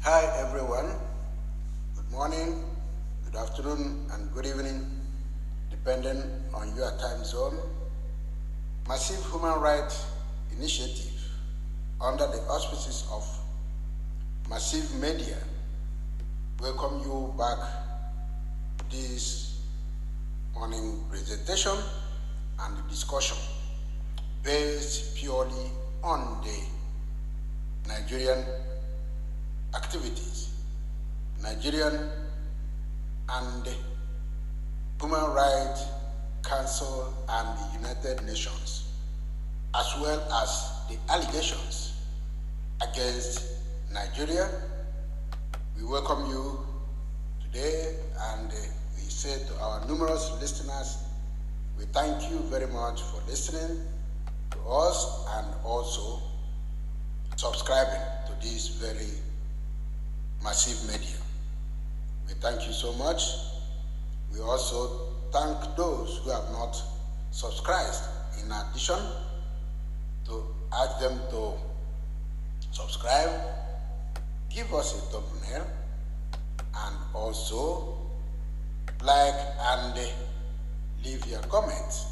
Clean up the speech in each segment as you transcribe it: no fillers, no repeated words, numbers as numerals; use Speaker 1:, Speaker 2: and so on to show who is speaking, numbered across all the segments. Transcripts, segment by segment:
Speaker 1: Hi everyone, good morning, good afternoon and good evening, depending on your time zone. Massive Human Rights Initiative under the auspices of Massive Media welcome you back to this morning presentation and discussion based purely on the Nigerian activities, Nigerian and Human Rights Council and the United Nations, as well as the allegations against Nigeria. We welcome you today, and we say to our numerous listeners, we thank you very much for listening to us and also subscribing to this very massive media. We thank you so much. We also thank those who have not subscribed. In addition, to ask them to subscribe, give us a thumbnail, and also like and leave your comments.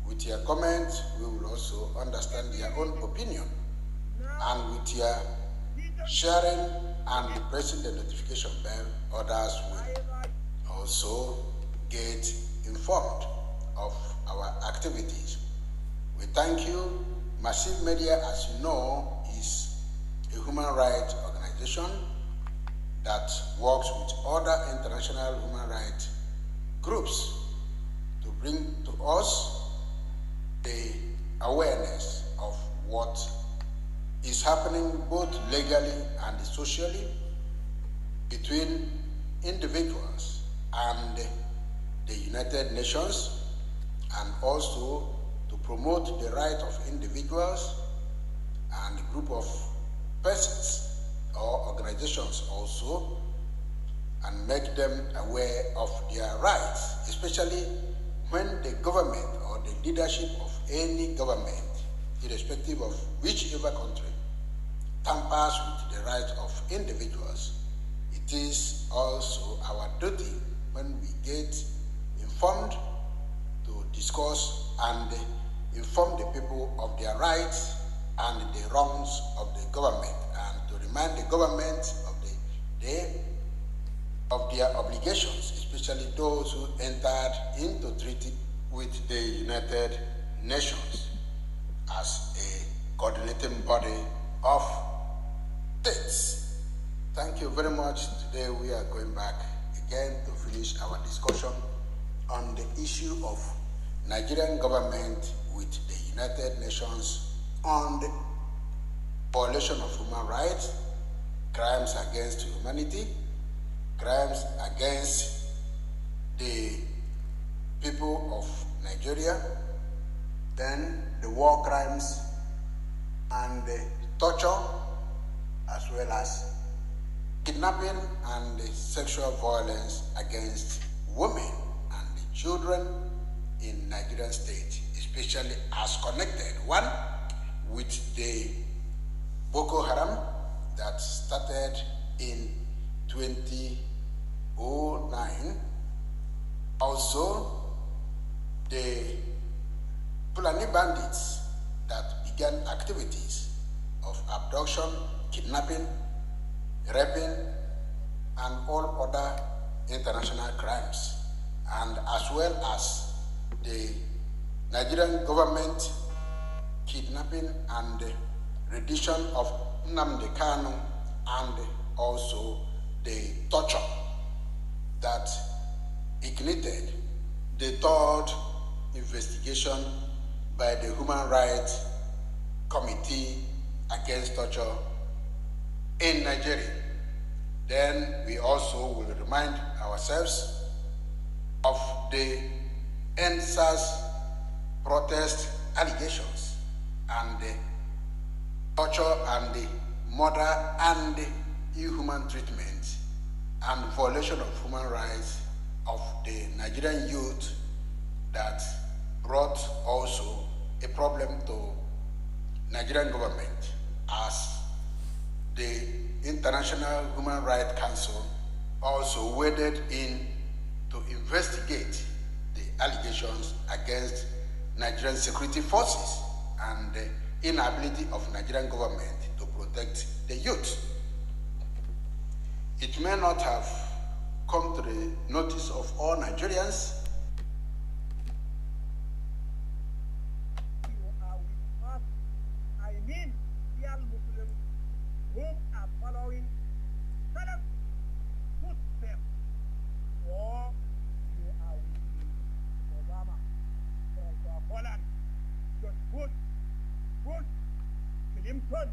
Speaker 1: With your comments, we will also understand your own opinion, and with your sharing and pressing the notification bell, others will also get informed of our activities. We thank you. Massive Media, as you know, is a human rights organization that works with other international human rights groups to bring to us the awareness of what is happening both legally and socially between individuals and the United Nations, and also to promote the right of individuals and a group of persons or organizations also, and make them aware of their rights, especially when the government or the leadership of any government, irrespective of whichever country, tampers with the rights of individuals. It is also our duty, when we get informed, to discuss and inform the people of their rights and the wrongs of the government, and to remind the government of their obligations, especially those who entered into treaty with the United Nations as a coordinating body of states. Thank you very much. Today we are going back again to finish our discussion on the issue of Nigerian government with the United Nations on the violation of human rights, crimes against humanity, crimes against the people of Nigeria, then the war crimes and the torture, as well as kidnapping and the sexual violence against women and the children in Nigerian state, especially as connected, one, with the Boko Haram that started in 2009, also the FULANI bandits that began activities of abduction, kidnapping, raping, and all other international crimes, and as well as the Nigerian government kidnapping and rendition of Nnamdi Kanu, and also the torture that ignited the third investigation by the Human Rights Committee against torture in Nigeria. Then we also will remind ourselves of the NSAS protest allegations and the torture and the murder and the inhuman treatment and violation of human rights of the Nigerian youth that brought also a problem to Nigerian government, as the International Human Rights Council also waded in to investigate the allegations against Nigerian security forces and the inability of Nigerian government to protect the youth. It may not have come to the notice of all Nigerians.
Speaker 2: I mean, real Muslims who are following Salaf footsteps, or you are with Obama, Holland, George Bush, Clinton.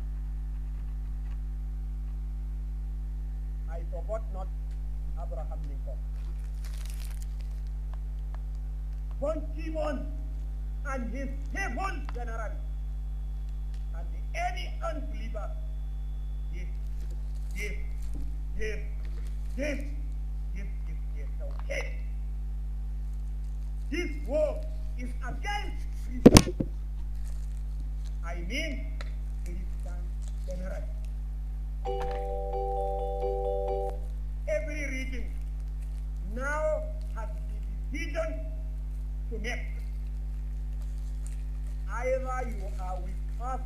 Speaker 2: I forgot not Abraham Lincoln. Von Timon and his faithful general, and any unbeliever, this is okay. This war is against Christian. I mean, Christian general. Every region now has the decision to make. Either you are with us,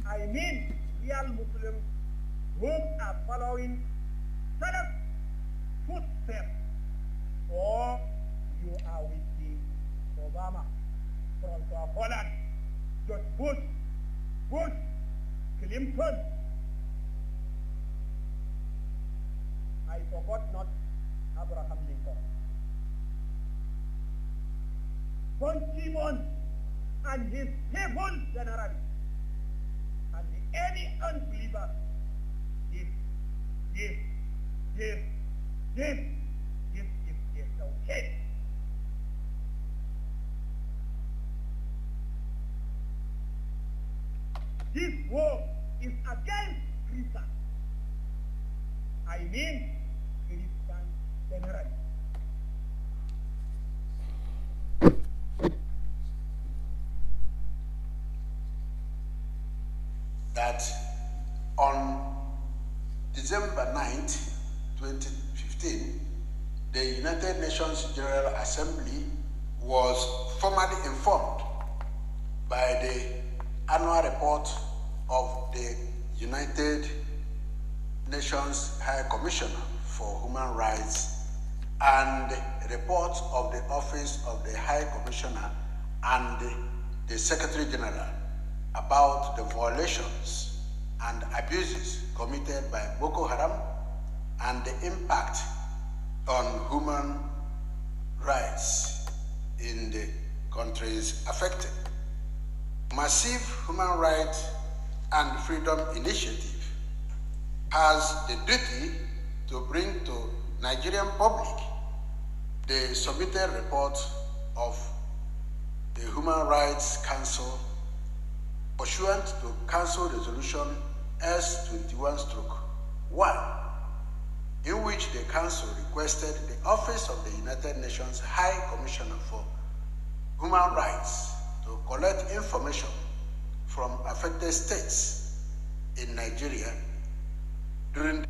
Speaker 2: I mean real Muslims who are following Salaf footsteps, or you are with the Obama, from Holland, George Bush, Clinton. I forgot not Abraham Lincoln. Von Timon and his faithful general, and any unbeliever, this is okay. This war is against Christians. I mean, Christian generally.
Speaker 1: That on December 9th, 2015, the United Nations General Assembly was formally informed by the annual report of the United Nations High Commissioner for Human Rights and the report of the Office of the High Commissioner and the Secretary General about the violations and abuses committed by Boko Haram and the impact on human rights in the countries affected. Massive Human Rights and Freedom Initiative has the duty to bring to Nigerian public the submitted report of the Human Rights Council pursuant to Council Resolution S21/1, in which the Council requested the Office of the United Nations High Commissioner for Human Rights to collect information from affected states in Nigeria during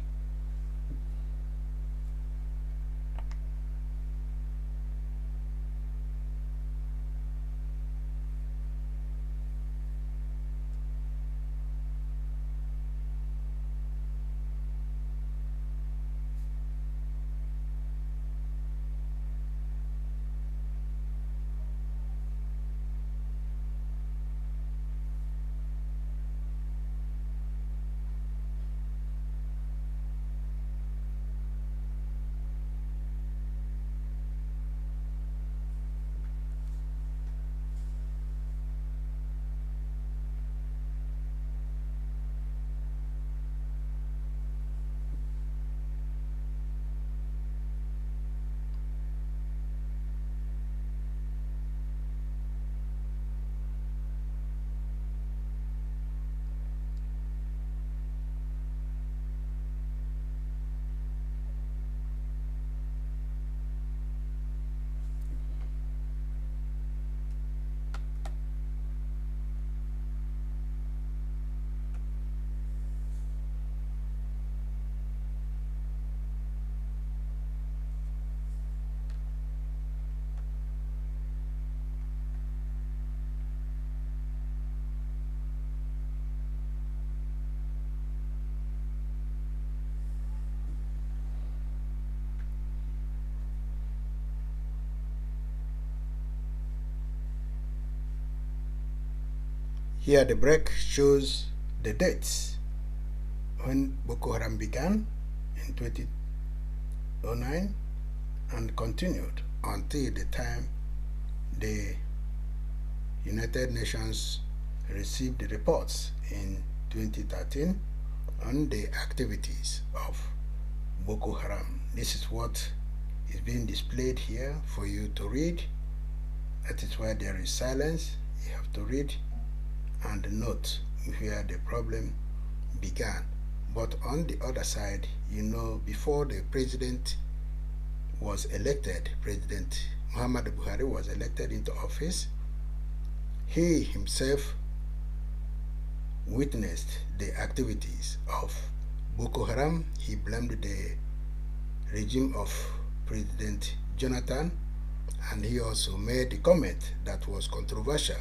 Speaker 1: Here the break shows the dates when Boko Haram began in 2009 and continued until the time the United Nations received the reports in 2013 on the activities of Boko Haram. This is what is being displayed here for you to read. That is why there is silence. You have to read and note where the problem began. But on the other side, you know, before the president was elected, President Muhammad Buhari was elected into office, he himself witnessed the activities of Boko Haram. He blamed the regime of President Jonathan, and he also made a comment that was controversial.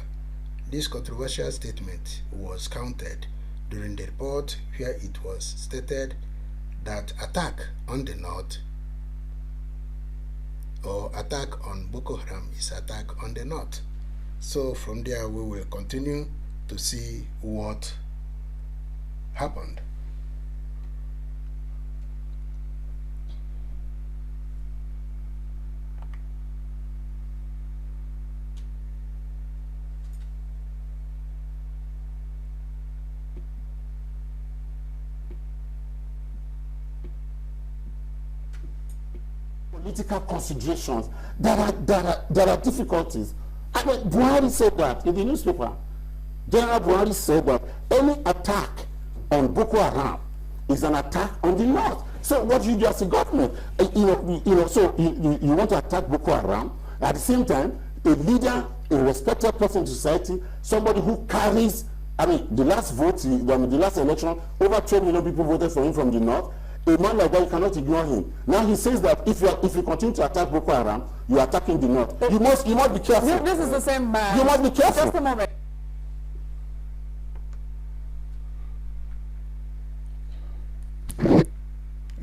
Speaker 1: This controversial statement was countered during the report, where it was stated that attack on the north or attack on Boko Haram is attack on the north. So from there we will continue to see what happened.
Speaker 3: Political considerations, there are difficulties. I mean, Buhari said that in the newspaper. General Buhari said that any attack on Boko Haram is an attack on the north. So what do you do as a government? So you want to attack Boko Haram, at the same time, a leader, a respected person in society, somebody who carries, I mean, the last vote, the last election, over 12 million people voted for him from the north. A man like that, you cannot ignore him. Now he says that if you continue to attack Boko Haram, you are attacking the north. You must be careful.
Speaker 4: This is the same man.
Speaker 3: You must be careful.
Speaker 4: Just a moment.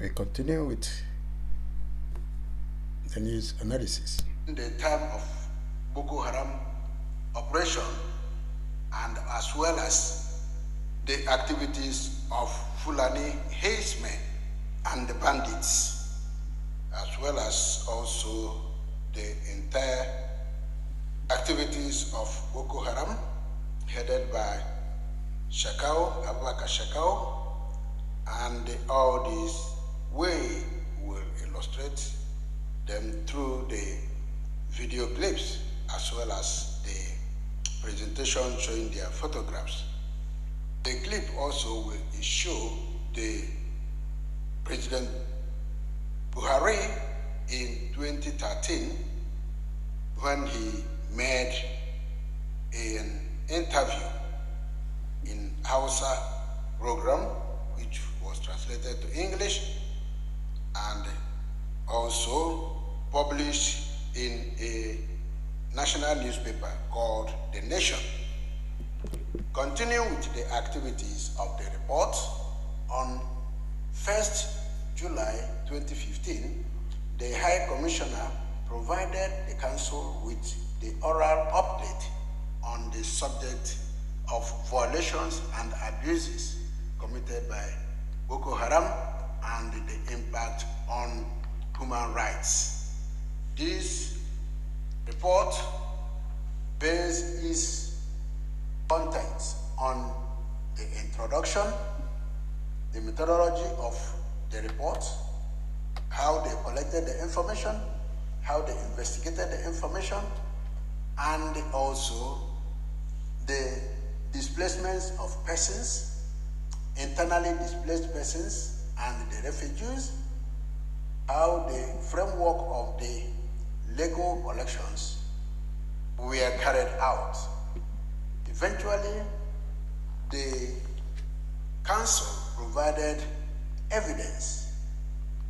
Speaker 1: We continue with the news analysis.
Speaker 5: In the time of Boko Haram operation, and as well as the activities of Fulani herdsmen and the bandits, as well as also the entire activities of Boko Haram, headed by Abubakar Shekau, and all these we will illustrate them through the video clips as well as the presentation showing their photographs. The clip also will show the President Buhari in 2013 when he made an interview in Hausa program, which was translated to English and also published in a national newspaper called The Nation. Continuing with the activities of the report, on 1st July 2015, the High Commissioner provided the Council with the oral update on the subject of violations and abuses committed by Boko Haram and the impact on human rights. This report bases its contents on the introduction, the methodology of the report, how they collected the information, how they investigated the information, and also the displacements of persons, internally displaced persons, and the refugees, how the framework of the legal elections were carried out. Eventually, the Council provided evidence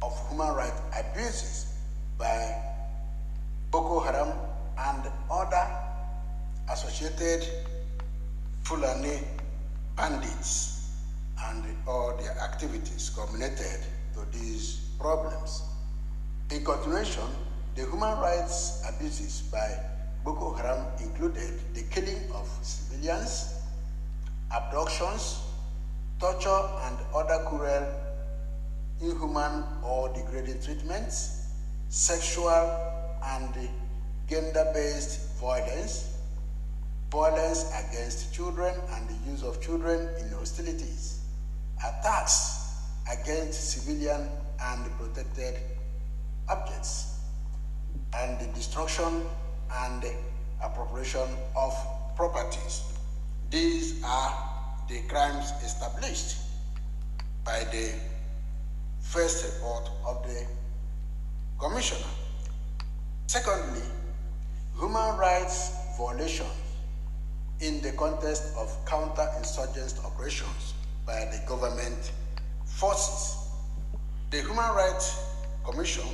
Speaker 5: of human rights abuses by Boko Haram and other associated Fulani bandits, and all their activities culminated to these problems. In continuation, the human rights abuses by Boko Haram included the killing of civilians, abductions, torture, and other cruel, inhuman, or degrading treatments, sexual and gender-based violence, violence against children and the use of children in hostilities, attacks against civilian and protected objects, and the destruction and appropriation of properties. These are the crimes established by the first report of the Commissioner. Secondly, human rights violations in the context of counter-insurgent operations by the government forces. The Human Rights Commission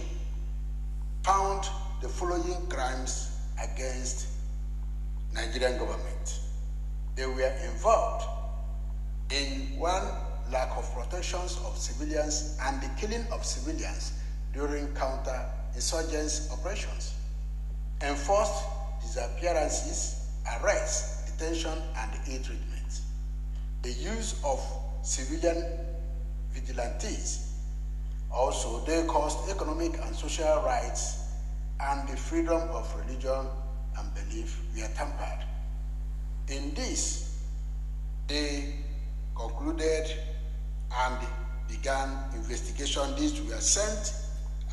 Speaker 5: found the following crimes against Nigerian government. They were involved in 1, lack of protections of civilians and the killing of civilians during counter-insurgence operations, enforced disappearances, arrests, detention, and ill-treatment, the use of civilian vigilantes. Also, they caused economic and social rights and the freedom of religion and belief were tampered. In this, they concluded and began investigation. These were sent,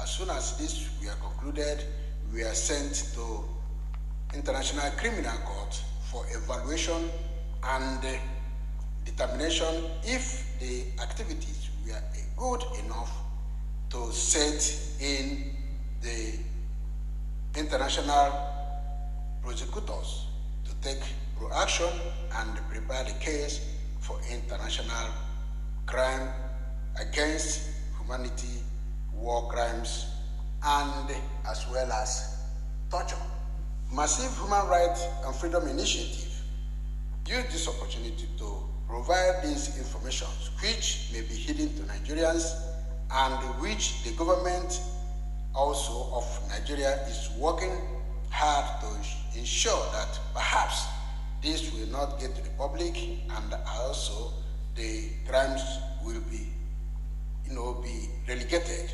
Speaker 5: as soon as these were concluded, we are sent to International Criminal Court for evaluation and determination if the activities were good enough to set in the international prosecutors to take proaction and prepare the case for international crime against humanity, war crimes, and as well as torture. Massive Human Rights and Freedom Initiative used this opportunity to provide these information which may be hidden to Nigerians and which the government also of Nigeria is working hard to ensure that perhaps this will not get to the public, and also the crimes will be, be relegated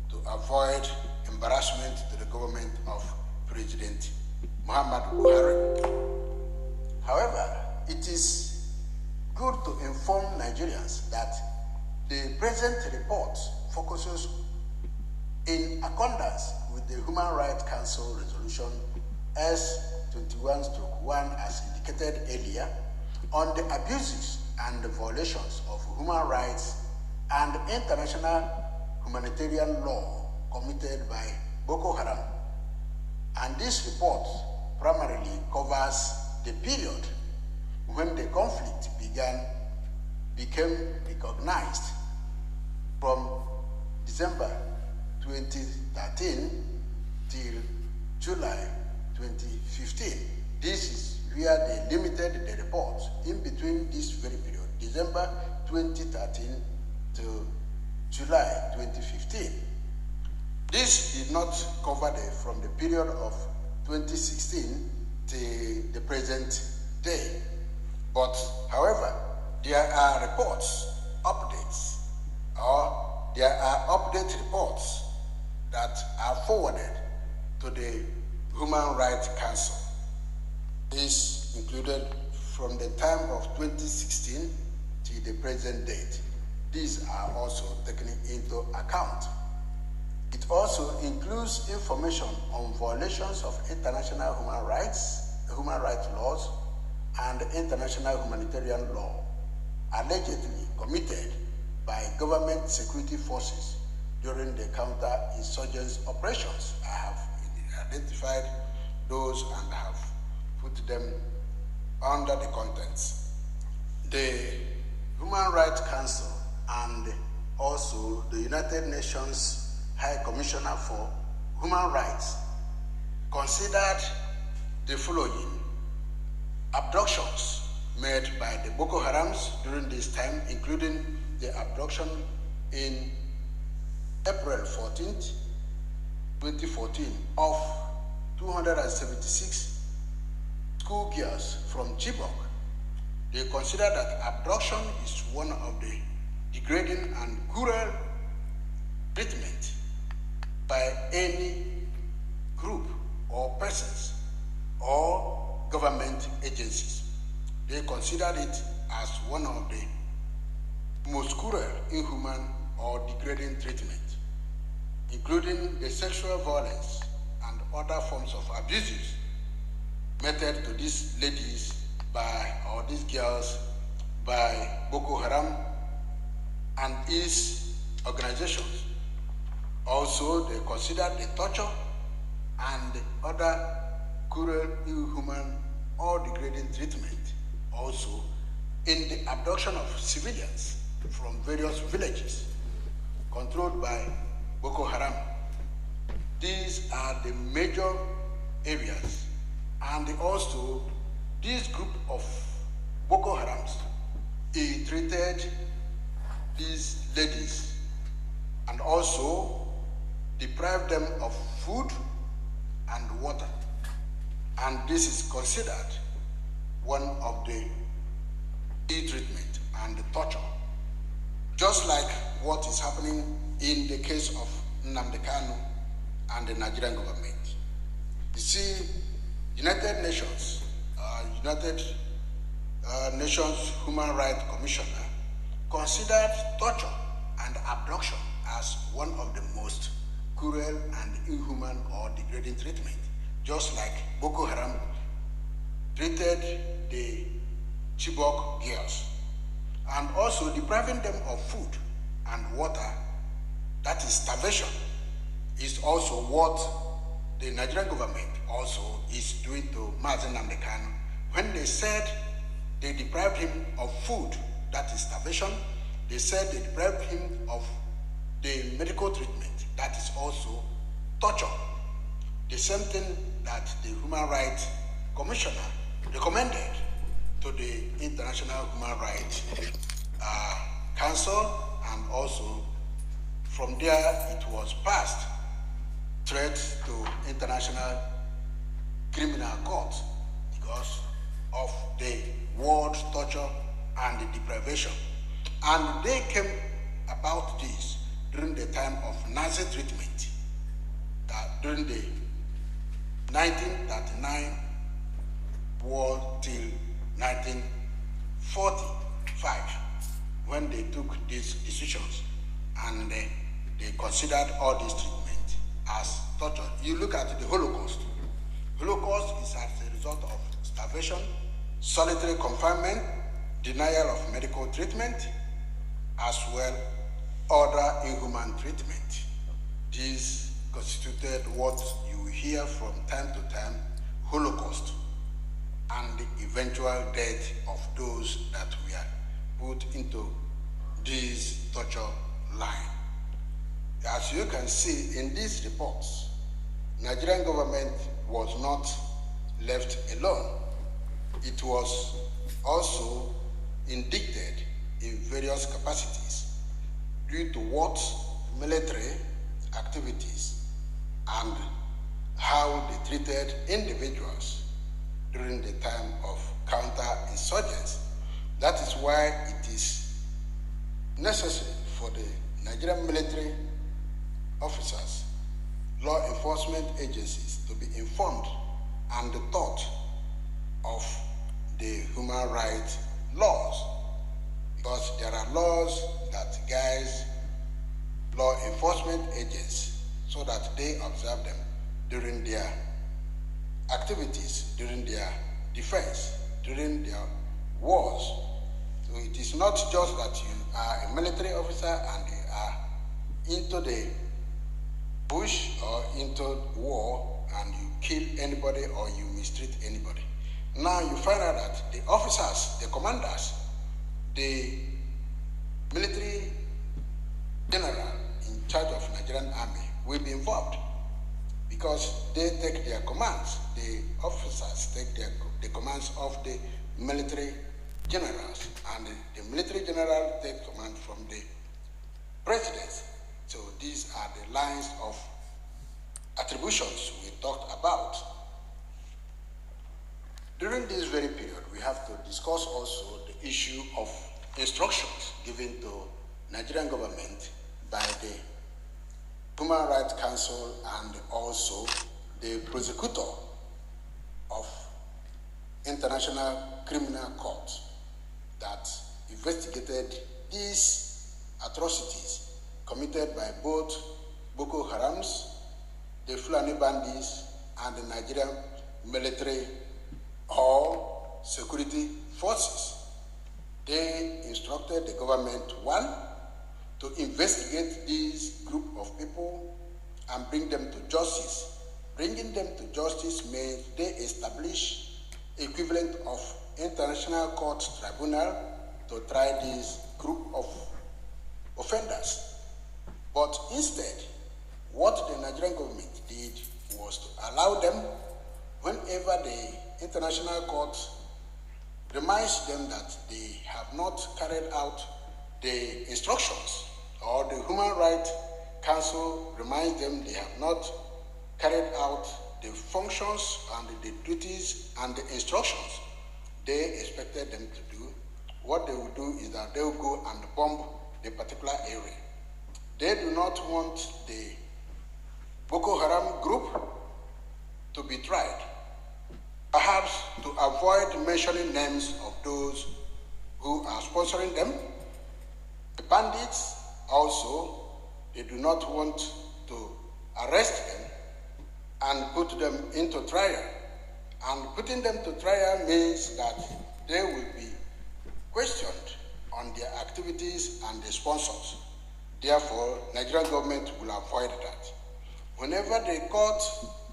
Speaker 5: to avoid embarrassment to the government of President Muhammad Buhari. However, it is good to inform Nigerians that the present report focuses in accordance with the Human Rights Council Resolution S21/1 as indicated earlier on the abuses and the violations of human rights and international humanitarian law committed by Boko Haram. And this report primarily covers the period when the conflict became recognized from December 2013 till July 2015. This is where they limited the report in between this very period, December 2013 to July 2015. This did not cover from the period of 2016 to the present day. But, however, there are updates, or there are update reports that are forwarded to the Human Rights Council. This included from the time of 2016 to the present date. These are also taken into account. It also includes information on violations of international human rights laws, and international humanitarian law allegedly committed by government security forces during the counter-insurgence operations. I have identified those and have put them under the contents. The Human Rights Council and also the United Nations High Commissioner for Human Rights considered the following: abductions made by the Boko Harams during this time, including the abduction in April 14th, 2014 of 276 schoolgirls from Chibok, They consider that abduction is one of the degrading and cruel treatment by any group or persons or government agencies. They considered it as one of the most cruel, inhuman, or degrading treatment, including the sexual violence and other forms of abuses meted to these ladies or these girls by Boko Haram and its organizations. Also, they considered the torture and other cruel, inhuman, or degrading treatment also in the abduction of civilians from various villages controlled by Boko Haram. These are the major areas, and also this group of Boko Harams treated these ladies and also deprived them of food and water. And this is considered one of the treatment and the torture, just like what is happening in the case of Nnamdi Kanu and the Nigerian government. You see, United Nations Human Rights Commissioner considered torture and abduction as one of the most cruel and inhuman or degrading treatment, just like Boko Haram treated the Chibok girls, and also depriving them of food and water, that is starvation, is also what the Nigerian government also is doing to Nnamdi Kanu. When they said they deprived him of food, that is starvation, they said they deprived him of the medical treatment, that is also torture. The same thing that the Human Rights Commissioner recommended to the International Human Rights Council, and also from there it was passed straight to International Criminal Court because of the world torture and the deprivation. And they came about this during the time of Nazi treatment, during the 1939 war till 1945, when they took these decisions and they considered all this treatment as torture. You look at the Holocaust. Holocaust is as a result of starvation, solitary confinement, denial of medical treatment, as well other inhuman treatment. These constituted what you hear from time to time, Holocaust, and the eventual death of those that were put into this torture line. As you can see in these reports, Nigerian government was not left alone. It was also indicted in various capacities due to what military activities and how they treated individuals during the time of counterinsurgency. That is why it is necessary for the Nigerian military officers, law enforcement agencies to be informed and taught of the human rights laws, because there are laws that guide law enforcement agents so that they observe them during their activities, during their defense, during their wars. So it is not just that you are a military officer and you are into the bush or into war and you kill anybody or you mistreat anybody. Now you find out that the officers, the commanders, the military general in charge of Nigerian army will be involved because they take their commands. The officers take the commands of the military generals, and the military general takes command from the president. So these are the lines of attributions we talked about. During this very period, we have to discuss also the issue of instructions given to Nigerian government by the Human Rights Council and also the prosecutor of International Criminal Court that investigated these atrocities committed by both Boko Harams, the Fulani bandits, and the Nigerian military or security forces. They instructed the government, one, to investigate this group of people and bring them to justice. Bringing them to justice means they establish equivalent of international court tribunal to try this group of offenders. But instead, what the Nigerian government did was to allow them, whenever the international court reminds them that they have not carried out the instructions, or the Human Rights Council reminds them they have not carried out the functions and the duties and the instructions they expected them to do, what they will do is that they will go and bomb the particular area. They do not want the Boko Haram group to be tried, perhaps to avoid mentioning names of those who are sponsoring them. The bandits also, they do not want to arrest them and put them into trial. And putting them to trial means that they will be questioned on their activities and their sponsors. Therefore, Nigerian government will avoid that. Whenever the court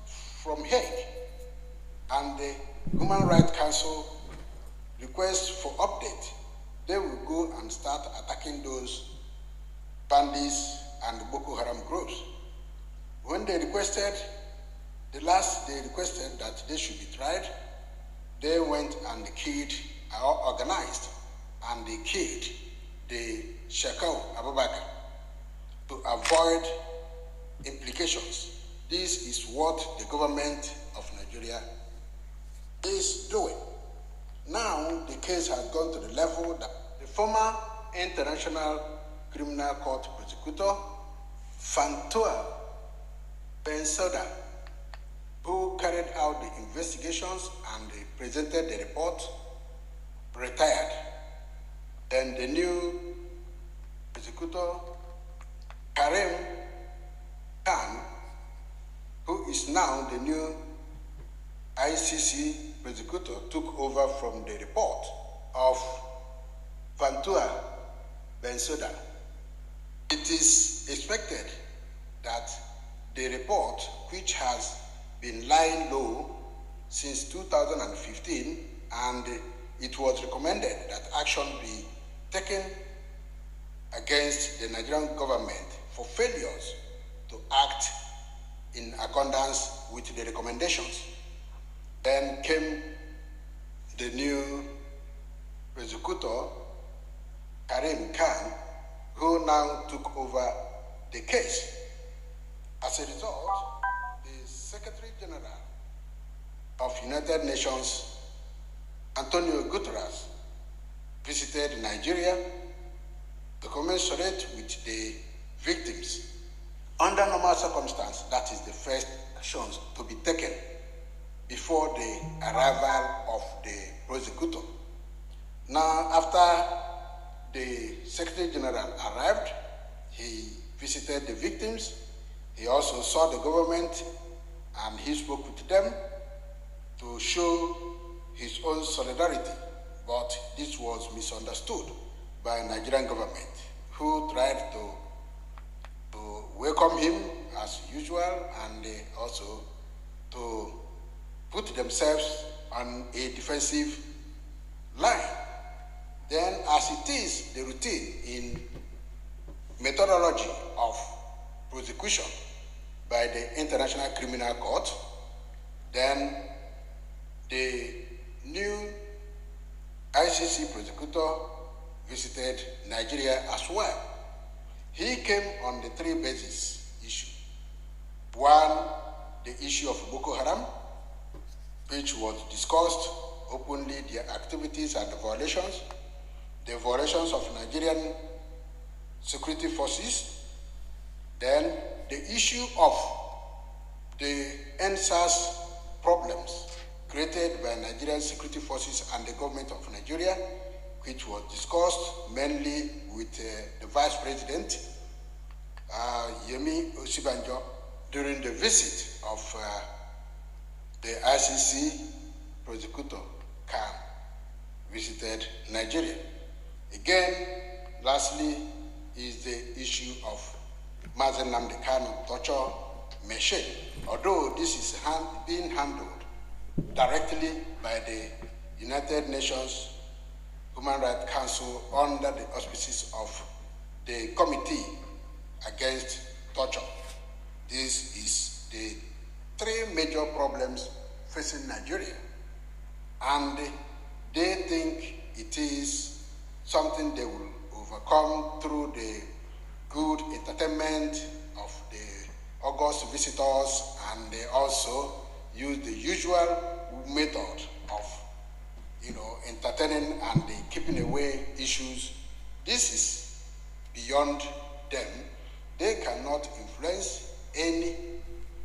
Speaker 5: from Hague and the Human Rights Council request for update, they will go and start attacking those bandits and Boko Haram groups. When they requested, the last they requested that they should be tried, they went and killed, or organized, and they killed the Shekau Abubakar to avoid implications. This is what the government of Nigeria is doing. Now, the case has gone to the level that the former International Criminal Court prosecutor, Fantua Bensouda, who carried out the investigations and presented the report, retired. Then the new prosecutor, Karim Khan, who is now the new ICC prosecutor, took over from the report of Fantua Bensouda. It is expected that the report, which has been lying low since 2015, and it was recommended that action be taken against the Nigerian government for failures to act in accordance with the recommendations. Then came the new prosecutor, Karim Khan, who now took over the case. As a result, the Secretary General of United Nations, Antonio Guterres, visited Nigeria to commensurate with the victims. Under normal circumstances, that is the first actions to be taken before the arrival of the prosecutor. Now, after the Secretary General arrived, he visited the victims. He also saw the government and he spoke with them to show his own solidarity. But this was misunderstood by the Nigerian government, who tried to welcome him as usual and also to put themselves on a defensive line. Then, as it is the routine in methodology of prosecution by the International Criminal Court, then the new ICC prosecutor visited Nigeria as well. He came on the three bases issue. One, the issue of Boko Haram, which was discussed openly their activities and the violations of Nigerian security forces, then the issue of the NSAS problems created by Nigerian security forces and the government of Nigeria, which was discussed mainly with the Vice President, Yemi Osibanjo, during the visit of the ICC prosecutor Khan visited Nigeria. Again, lastly, is the issue of Nnamdi Kanu torture machine. Although this is being handled directly by the United Nations Human Rights Council under the auspices of the Committee Against Torture. This is the three major problems facing Nigeria, and they think it is something they will overcome through the good entertainment of the august visitors, and they also use the usual method of entertaining and keeping away issues. This is beyond them. They cannot influence any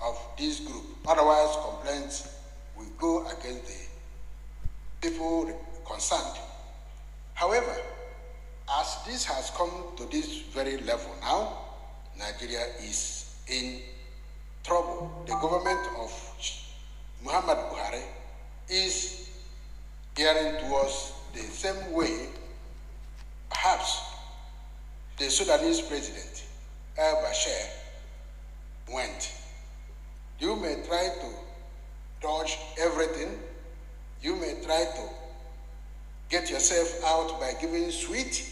Speaker 5: of these groups. Otherwise, complaints will go against the people concerned. However, as this has come to this very level now, Nigeria is in trouble. The government of Muhammad Buhari is gearing towards the same way perhaps the Sudanese president, al-Bashir, went. You may try to dodge everything. You may try to get yourself out by giving sweet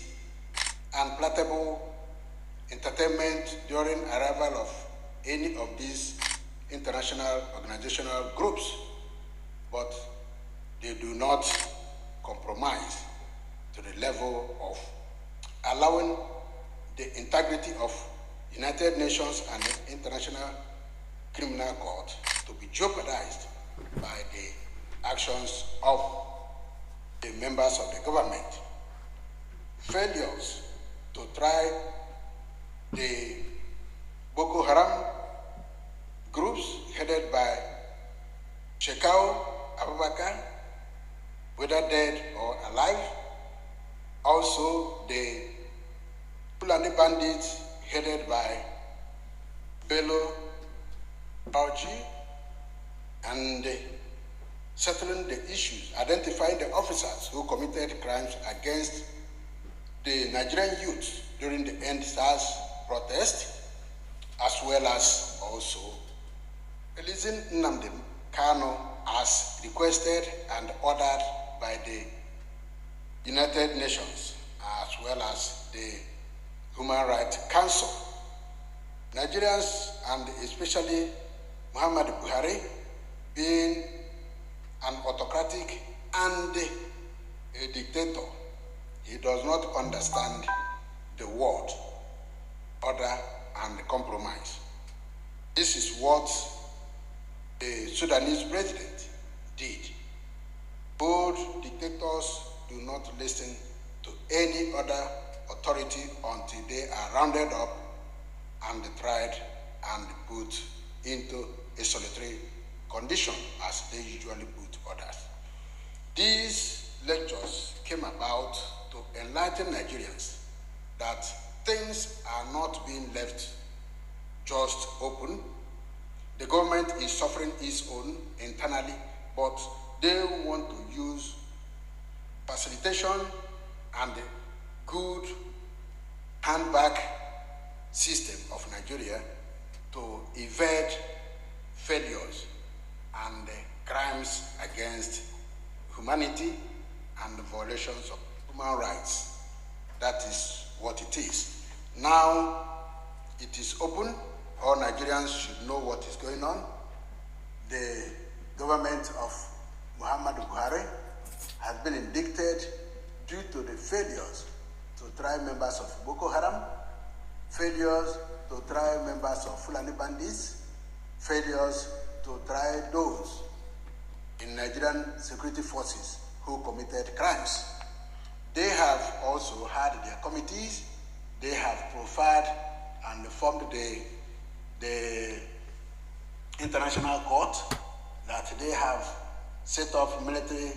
Speaker 5: and palatable entertainment during arrival of any of these international organizational groups, but they do not compromise to the level of allowing the integrity of United Nations and the International Criminal Court to be jeopardized by the actions of the members of the government. Failures to try the Boko Haram groups headed by Shekau Abubakar, whether dead or alive. Also, the FULANI bandits headed by Bello Bauchi, and settling the issues, identifying the officers who committed crimes against the Nigerian youth during the End SARS protest, as well as also releasing Nnamdi Kanu as requested and ordered by the United Nations, as well as the Human Rights Council. Nigerians, and especially Muhammad Buhari, being an autocratic and a dictator, he does not understand the word order and compromise. This is what the Sudanese president did. Both dictators do not listen to any other authority until they are rounded up and tried and put into a solitary condition, as they usually put others. These lectures came about to enlighten Nigerians that things are not being left just open. The government is suffering its own internally, but they want to use facilitation and the good handback system of Nigeria to evade failures and crimes against humanity and the violations of human rights. That is what it is. Now it is open. All Nigerians should know what is going on. The government of Muhammad Buhari has been indicted due to the failures to try members of Boko Haram, failures to try members of Fulani bandits, failures to try those in Nigerian security forces who committed crimes. They have also had their committees. They have profiled and formed the international court, that they have set up military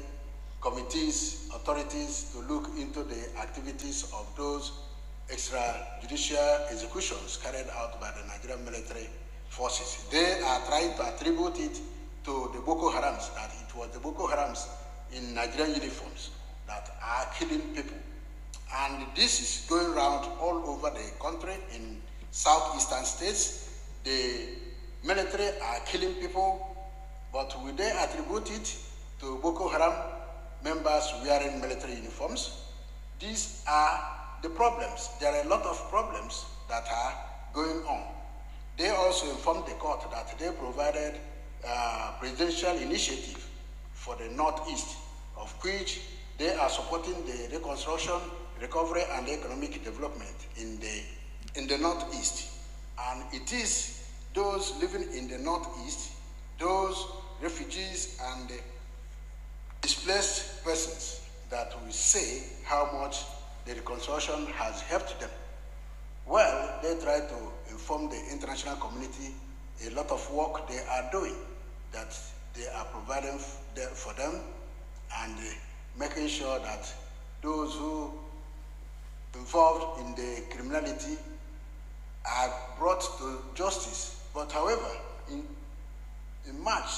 Speaker 5: committees, authorities to look into the activities of those extrajudicial executions carried out by the Nigerian military forces. They are trying to attribute it to the Boko Harams, that it was the Boko Harams in Nigerian uniforms that are killing people. And this is going around all over the country. In southeastern states, the military are killing people, but will they attribute it to Boko Haram members wearing military uniforms? These are the problems. There are a lot of problems that are going on. They also informed the court that they provided a presidential initiative for the Northeast, of which they are supporting the reconstruction, recovery, and economic development in the Northeast. And it is those living in the Northeast, those refugees and displaced persons, that will say how much the reconstruction has helped them. Well, they try to inform the international community a lot of work they are doing, that they are providing for them, and making sure that those who involved in the criminality are brought to justice. But however, in March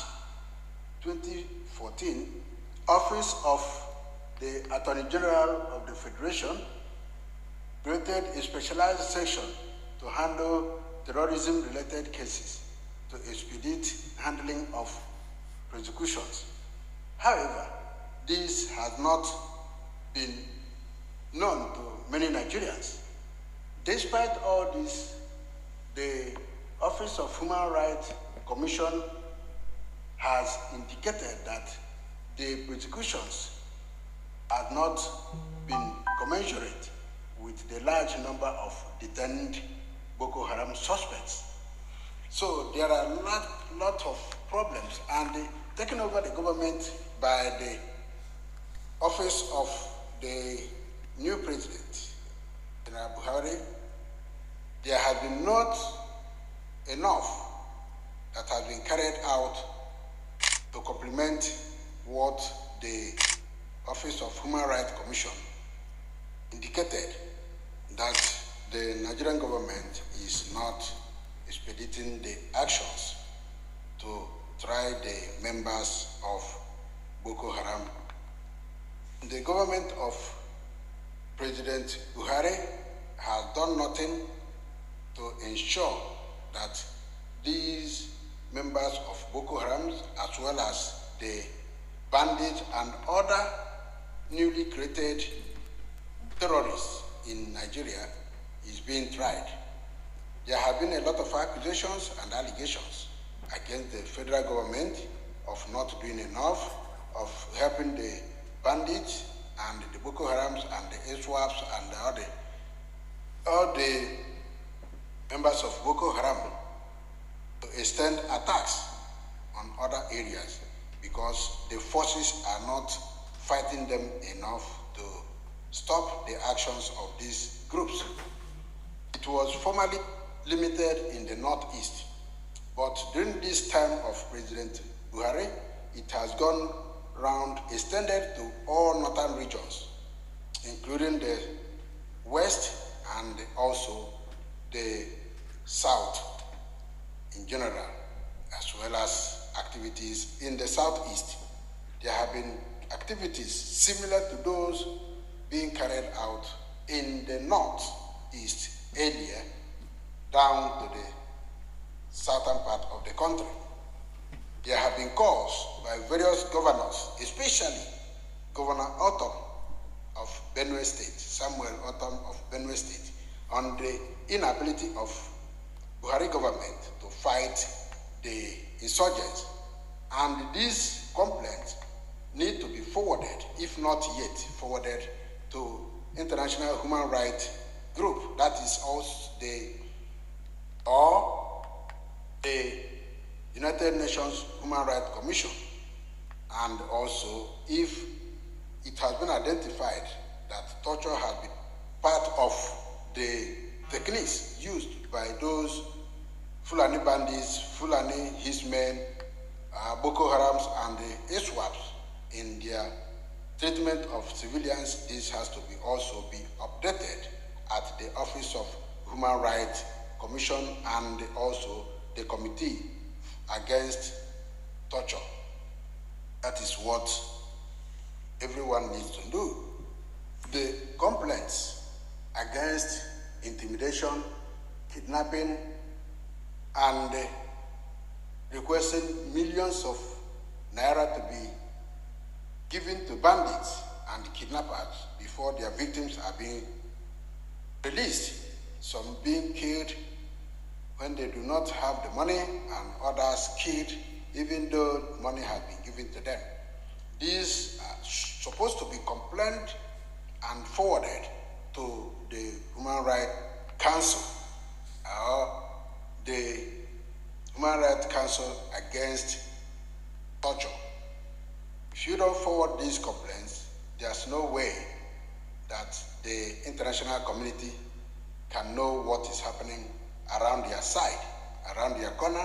Speaker 5: 2014, Office of the Attorney General of the Federation created a specialized section to handle terrorism-related cases, to expedite handling of prosecutions. However, this has not been known to many Nigerians. Despite all this, the Office of Human Rights Commission has indicated that the prosecutions have not been commensurate with the large number of detained Boko Haram suspects. So there are a lot of problems, and taking over the government by the office of the new president, Buhari, there has been not enough that has been carried out to complement what the Office of Human Rights Commission indicated, that the Nigerian government is not expediting the actions to try the members of Boko Haram. The government of President Buhari has done nothing to ensure that these members of Boko Haram, as well as the bandits and other newly created terrorists in Nigeria, is being tried. There have been a lot of accusations and allegations against the federal government of not doing enough, of helping the bandits and the Boko Harams and the ISWAPs and all the members of Boko Haram to extend attacks on other areas, because the forces are not fighting them enough to stop the actions of these groups. It was formerly limited in the Northeast, but during this time of President Buhari, it has gone round, extended to all northern regions, including the West and also the South in general, as well as activities in the Southeast. There have been activities similar to those being carried out in the Northeast area down to the southern part of the country. There have been calls by various governors, especially Governor Autumn of Benue State, Samuel Autumn of Benue State, on the inability of Buhari government to fight the insurgents. And these complaints need to be forwarded, if not yet forwarded, to International Human Rights Group, that is also the United Nations Human Rights Commission, And also, if it has been identified that torture has been part of the techniques used by those Fulani bandits, Fulani hitmen, Boko Harams, and the ISWAPs in their treatment of civilians, this has to be also be updated at the Office of Human Rights Commission and also the Committee Against Torture. That is what everyone needs to do. The complaints against intimidation, kidnapping, and requesting millions of naira to be given to bandits and kidnappers before their victims are being released. Some being killed when they do not have the money, and others killed even though money has been given to them. These are supposed to be complained and forwarded to the Human Rights Council, the Human Rights Council Against Torture. If you don't forward these complaints, there's no way that the international community can know what is happening around their side, around their corner,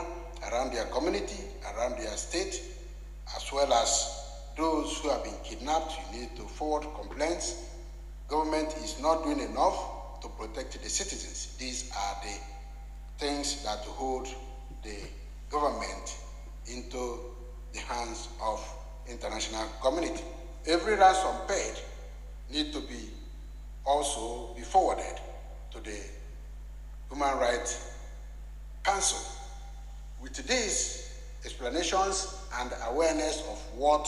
Speaker 5: around their community, around their state, as well as those who have been kidnapped. You need to forward complaints. Government is not doing enough to protect the citizens. These are the things that hold the government into the hands of international community. Every ransom paid need to be also be forwarded to the Human Rights Council. With these explanations and awareness of what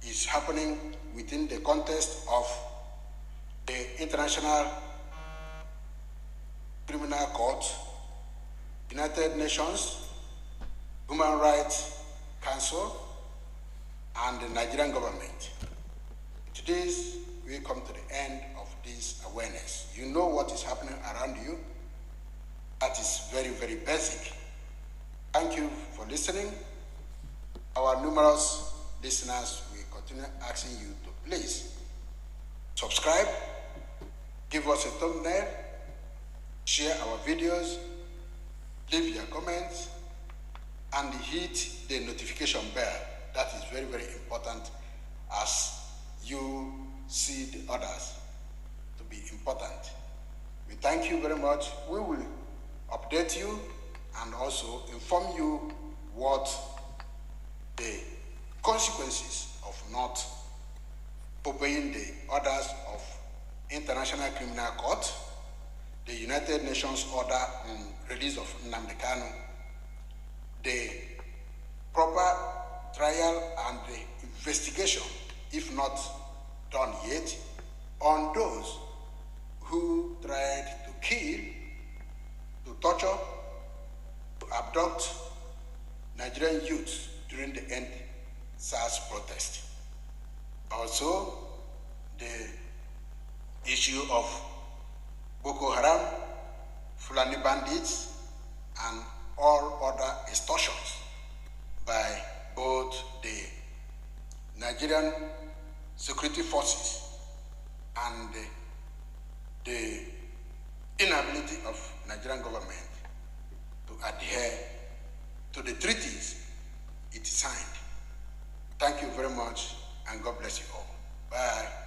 Speaker 5: is happening within the context of the International Criminal Court, United Nations, Human Rights Council, and the Nigerian government. With this, we come to the end of this awareness. You know what is happening around you. That is very, very basic. Thank you for listening. Our numerous listeners, we continue asking you to please subscribe, give us a thumbnail, share our videos, leave your comments, and hit the notification bell. That is very, very important as you see the others to be important. We thank you very much. We will update you and also inform you what the consequences of not obeying the orders of International Criminal Court, the United Nations order on release of Nnamdi Kanu, the proper trial and the investigation, if not done yet, on those who tried to kill, to torture, to abduct Nigerian youths during the end SARS protest. Also, the issue of Boko Haram, Fulani bandits, and all other extortions by both the Nigerian security forces and the inability of Nigerian government to adhere to the treaties it signed. Thank you very much, and God bless you all. Bye.